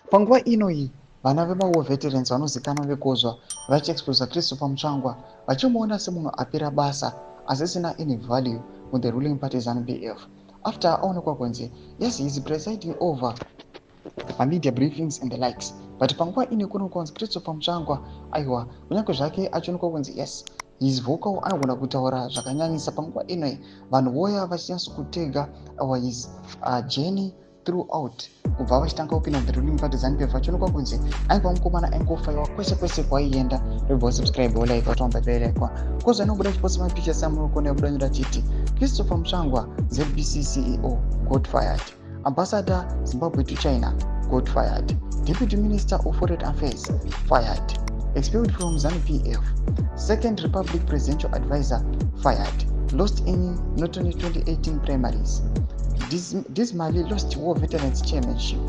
Panguva ino iyi vana vemawo veterans vanozikanwa vekozva vachiexposa Kristu pamutsvangwa vachimuona semunhu apera basa asisina any value with the ruling party ZANU-PF after aonekwa kunzi yes he is presiding over media briefings and the likes, but panguva ine kuno kunzi Kristu pamutsvangwa aiwa kunyange zvake achionekwa kunzi yes his vocal anogona kutaura zvakanyanyisa. Panguva ino vanhu voya vachinyatsokutega his journey throughout kubva vachitanga kupinda the ruling party ZANU-PF vachionekwa kunzi aiva mukomana aingofaiwa kwese kwese kwaienda. Rebva subscribe like wataomba berekwa koza inobuda chiposa mapicha samunokona yabuda nyoda chiti Kristu pamutsvangwa ZBC CEO got fired, Ambassador Zimbabwe to China got fired, Deputy Minister of Foreign Affairs fired, expelled from ZANU-PF, Second Republic Presidential Advisor fired, lost in not only 2018 primaries, dismally lost War Veterans Chairmanship,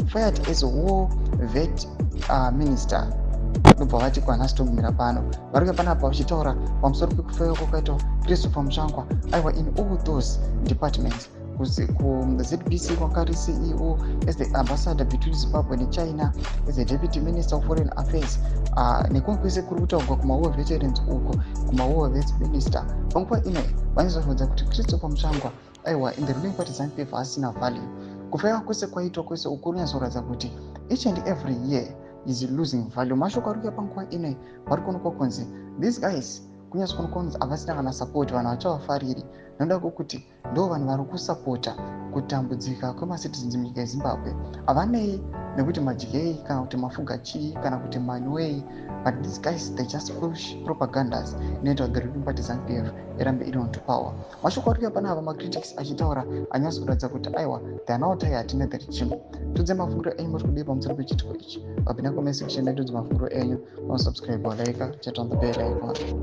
fired as a War Vet Minister. Ndobva vati kwanasitomira pano vari panapa vachitaura pamusoro pekufaiwa kwakaitwa Kristu pamutsvangwa aiwa in all those departments ZBC kwakari CEO as the ambassador between Zimbabwe neChina, as the deputy minister of foreign affairs, nekumwe kwese kuri kutaurwa kumawar veterans uko kumawar vets minister. Panguva ino vanozorodza kuti Kristu pamutsvangwa aiwa in the ruling party ZANU-PF asina value. Kufaiwa kwese kwaitwa kwese uko kunyazoratidza kuti each and every year is losing value. Mashoko ari kuuya panguva ino vari kuonekwa kunzi these guys kunyazi kuonekwa kunzi havasina kana support, vanhu havachavafariri. Noda kuti ndo vanhu vari kusapota kutambudzika kwemacitizens munyika yeZimbabwe. Havanei nekuti madyei kana kuti mafuga chii kana kuti manwei, but these guys they just push propagandas inoita the ruling party ZANU-PF irambe iri on to power. Mashoko ari kuuya panapa macritics achitaura anyatso kuratidza kuti aiwa they are now tired nethe regime. Tudze mafungiro enyu muri kudii pamusoro pechitiko ichi. Wapinda comment section idudze mafungiro enyu, subscribe, like, chat on the bell icon.